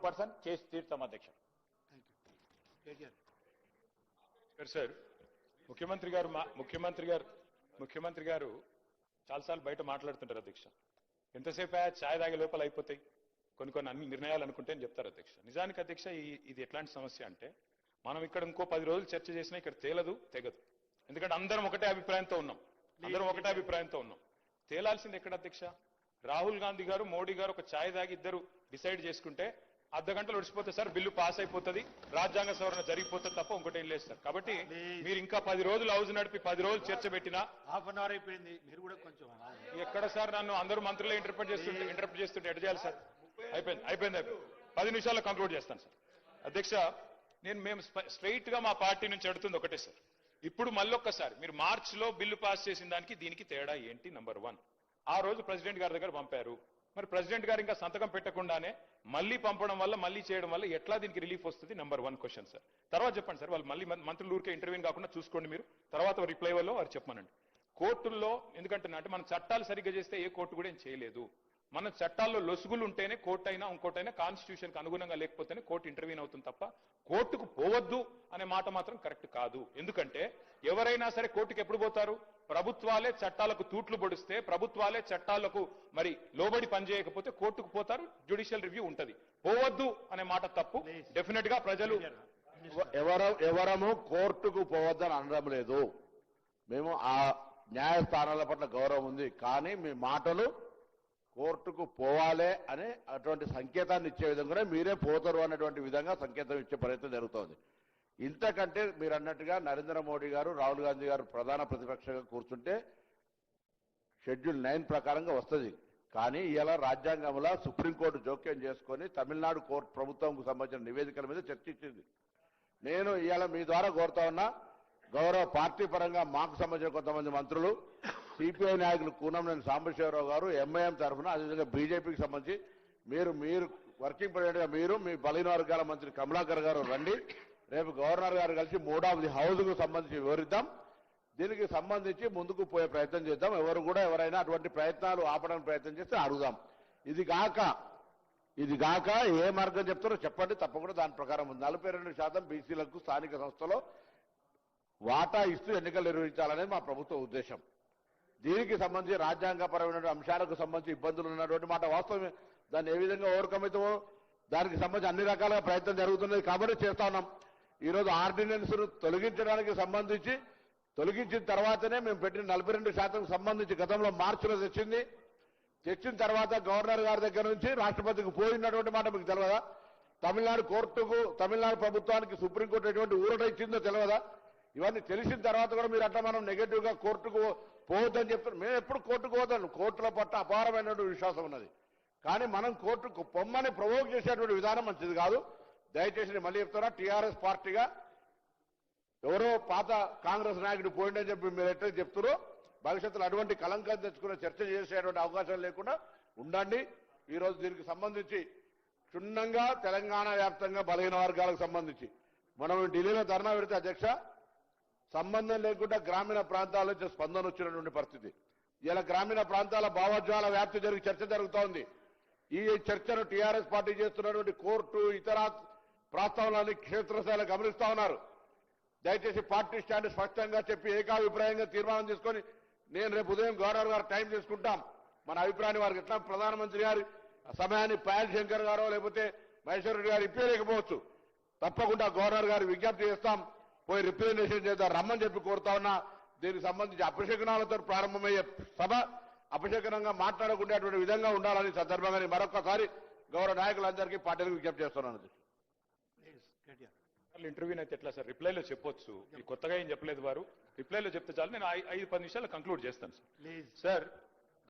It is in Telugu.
పర్సన్ చేసి తీరుతాం అధ్యక్ష. సార్ ముఖ్యమంత్రి గారు చాలాసార్లు బయట మాట్లాడుతుంటారు అధ్యక్ష. ఎంతసేపు ఛాయ్ తాగే లోపల అయిపోతాయి కొన్ని అన్ని నిర్ణయాలు అనుకుంటే అని చెప్తారు అధ్యక్ష. నిజానికి అధ్యక్ష ఇది ఎట్లాంటి సమస్య అంటే మనం ఇక్కడ ఇంకో 10 రోజులు చర్చ చేసినా ఇక్కడ తెగదు. ఎందుకంటే అందరం ఒకటే అభిప్రాయంతో ఉన్నాం. తేలాల్సింది ఎక్కడ అధ్యక్ష? రాహుల్ గాంధీ గారు మోడీ గారు ఒక ఛాయ్ తాగి ఇద్దరు డిసైడ్ చేసుకుంటే అర్ధ గంటలు ఒడిచిపోతే సార్ బిల్లు పాస్ అయిపోతుంది, రాజ్యాంగ సవరణ జరిగిపోతుంది తప్ప ఇంకోటేం లేదు సార్. కాబట్టి మీరు ఇంకా 10 రోజులు హౌస్ నడిపి 10 రోజులు చర్చ పెట్టినా హాఫ్ అన్ అవర్ అయిపోయింది. మీరు కూడా కొంచెం ఎక్కడ సార్ నన్ను అందరూ మంత్రులే ఇంటర్ప్రిట్ చేస్తుంటే ఎట్ట చేయాలి సార్? అయిపోయింది 10 నిమిషాల్లో కంక్లూడ్ చేస్తాను సార్. అధ్యక్ష మేము స్ట్రైట్ గా మా పార్టీ నుంచి అడుగుతుంది ఒకటే సార్. ఇప్పుడు మళ్ళొక్కసారి మీరు మార్చ్ లో బిల్లు పాస్ చేసిన దానికి దీనికి తేడా ఏంటి? నంబర్ 1, ఆ రోజు ప్రెసిడెంట్ గారి దగ్గర పంపారు. మరి ప్రెసిడెంట్ గారు ఇంకా సంతకం పెట్టకుండానే మళ్ళీ పంపడం వల్ల మళ్ళీ చేయడం వల్ల ఎట్లా దీనికి రిలీఫ్ వస్తుంది? Number 1 question sir. తర్వాత చెప్పండి సార్, వాళ్ళు మళ్ళీ మంత్రులు ఊరికే ఇంటర్వ్యూ కాకుండా చూసుకోండి మీరు. తర్వాత రిప్లై వల్ల వారు చెప్పమనండి. కోర్టుల్లో ఎందుకంటే మనం చట్టాలు సరిగ్గా చేస్తే ఏ కోర్టు కూడా ఏం చేయలేదు. మన చట్టాల్లో లొసుగులు ఉంటేనే కోర్టు అయినా ఇంకోటైనా కాన్స్టిట్యూషన్ కి అనుగుణంగా లేకపోతేనే కోర్టు ఇంటర్వ్యూన్ అవుతుంది తప్ప కోర్టుకు పోవద్దు అనే మాట మాత్రం కరెక్ట్ కాదు. ఎందుకంటే ఎవరైనా సరే కోర్టుకు ఎప్పుడు పోతారు? ప్రభుత్వాలే చట్టాలకు తూట్లు పొడిస్తే, ప్రభుత్వాలే చట్టాలకు మరి లోబడి పనిచేయకపోతే కోర్టుకు పోతారు, జ్యుడిషియల్ రివ్యూ ఉంటది. పోవద్దు అనే మాట తప్పు. డెఫినెట్ గా ప్రజలు ఎవరము కోర్టుకు పోవద్దని అనడం లేదు. మేము ఆ న్యాయస్థానాల పట్ల గౌరవం ఉంది. కానీ మీ మాటలు కోర్టుకు పోవాలే అనే అటువంటి సంకేతాన్ని ఇచ్చే విధంగానే మీరే పోతారు అనేటువంటి విధంగా సంకేతం ఇచ్చే ప్రయత్నం జరుగుతోంది. ఇంతకంటే మీరు అన్నట్టుగా నరేంద్ర మోడీ గారు, రాహుల్ గాంధీ గారు ప్రధాన ప్రతిపక్షంగా కూర్చుంటే షెడ్యూల్ 9 ప్రకారంగా వస్తుంది. కానీ ఇలా రాజ్యాంగంలో సుప్రీంకోర్టు జోక్యం చేసుకొని తమిళనాడు కోర్టు ప్రభుత్వంకు సంబంధించిన నివేదికల మీద చర్చించింది. నేను ఇవాళ మీ ద్వారా కోరుతా ఉన్నా, గౌరవ పార్టీ పరంగా మాకు సంబంధించిన కొంతమంది మంత్రులు, సిపిఐ నాయకులు కూనంనేని సాంబశివరావు గారు ఎంఐఎం తరఫున, అదేవిధంగా బీజేపీకి సంబంధించి మీరు వర్కింగ్ ప్రెసిడెంట్ గా మీరు, మీ బలహీన వర్గాల మంత్రి కమలాకర్ గారు రండి. రేపు గవర్నర్ గారు కలిసి 3వ హౌస్ కు సంబంధించి వివరిద్దాం. దీనికి సంబంధించి ముందుకు పోయే ప్రయత్నం చేద్దాం. ఎవరైనా అటువంటి ప్రయత్నాలు ఆపడానికి ప్రయత్నం చేస్తే అడుగుదాం. ఇది గాక ఏ మార్గం చెప్తారో చెప్పండి, తప్పకుండా దాని ప్రకారం 42% బీసీలకు స్థానిక సంస్థలో వాటా ఇస్తూ ఎన్నికలు నిర్వహించాలనేది మా ప్రభుత్వ ఉద్దేశం. దీనికి సంబంధించి రాజ్యాంగపరమైన అంశాలకు సంబంధించి ఇబ్బందులు ఉన్నటువంటి మాట వాస్తవమే. దాన్ని ఏ విధంగా ఓవర్కమ్ అవుతామో దానికి సంబంధించి అన్ని రకాలుగా ప్రయత్నం జరుగుతున్నది కాబట్టి చేస్తా ఉన్నాం. ఈరోజు ఆర్డినెన్స్ తొలగించడానికి సంబంధించి తొలగించిన తర్వాతనే మేము పెట్టిన 42% సంబంధించి గతంలో మార్చిలో తెచ్చిన తర్వాత గవర్నర్ గారి దగ్గర నుంచి రాష్ట్రపతికి పోయినటువంటి మాట మీకు తెలియదా? తమిళనాడు ప్రభుత్వానికి సుప్రీంకోర్టు ఎటువంటి ఊరట ఇచ్చిందో తెలియదా? ఇవన్నీ తెలిసిన తర్వాత కూడా మీరు అట్లా మనం నెగటివ్ గా కోర్టుకు పోవద్దని చెప్తారు. మేము ఎప్పుడు కోర్టుకు పోతాం. కోర్టుల పట్ల అపారమైనటువంటి విశ్వాసం ఉన్నది. కానీ మనం కోర్టుకు పొమ్మని ప్రవోక్ చేసేటువంటి విధానం మంచిది కాదు. దయచేసి మళ్ళీ చెప్తారా, టీఆర్ఎస్ పార్టీగా ఎవరో పాత కాంగ్రెస్ నాయకుడు పోయిండని చెప్పి మీరు ఎట్లయితే చెప్తారో భవిష్యత్తులో అటువంటి కలంకం తెచ్చుకునే చర్చ చేసేటువంటి అవకాశం లేకుండా ఉండండి. ఈరోజు దీనికి సంబంధించి క్షుణ్ణంగా తెలంగాణ వ్యాప్తంగా బలహీన వర్గాలకు సంబంధించి మనం ఢిల్లీలో ధర్నా పెడితే అధ్యక్ష సంబంధం లేకుండా గ్రామీణ ప్రాంతాల నుంచి స్పందన వచ్చినటువంటి పరిస్థితి. ఇలా గ్రామీణ ప్రాంతాల భావోద్వేగాల వ్యాప్తి చర్చ జరుగుతోంది. ఈ చర్చను టీఆర్ఎస్ పార్టీ చేస్తున్నటువంటి కోర్టు ఇతర ప్రస్తావనలని క్షేత్రస్థాయిలో గమనిస్తా ఉన్నారు. దయచేసి పార్టీ స్టాండ్ స్పష్టంగా చెప్పి ఏకాభిప్రాయంగా తీర్మానం తీసుకొని నేను రేపు ఉదయం గవర్నర్ గారు టైం తీసుకుంటాం. మన అభిప్రాయాన్ని వారికి ఎట్లా ప్రధానమంత్రి గారి సమయాన్ని పాయల్ శంకర్ గారో లేకపోతే మహేశ్వర రెడ్డి గారు ఇప్పలేకపోవచ్చు. తప్పకుండా గవర్నర్ గారు విజ్ఞప్తి చేస్తాం, పోయి రిప్రజెంటేషన్ చేద్దాం రమ్మని చెప్పి కోరుతా ఉన్నా. దీనికి సంబంధించి అపశకనాలతో ప్రారంభమయ్యే సభ అపశకనంగా మాట్లాడకుండేటువంటి విధంగా ఉండాలని సందర్భంగా మరొకసారి గౌరవ నాయకులందరికీ పార్టీలకు విజ్ఞప్తి చేస్తున్నాను. ఇంటర్వ్యూ అయితే ఎట్లా సార్? రిప్లైలో చెప్పొచ్చు. ఈ కొత్తగా ఏం చెప్పలేదు వారు. రిప్లైలో చెప్తే చాలు. నేను 5-10 నిమిషాలు కంక్లూడ్ చేస్తాను సార్.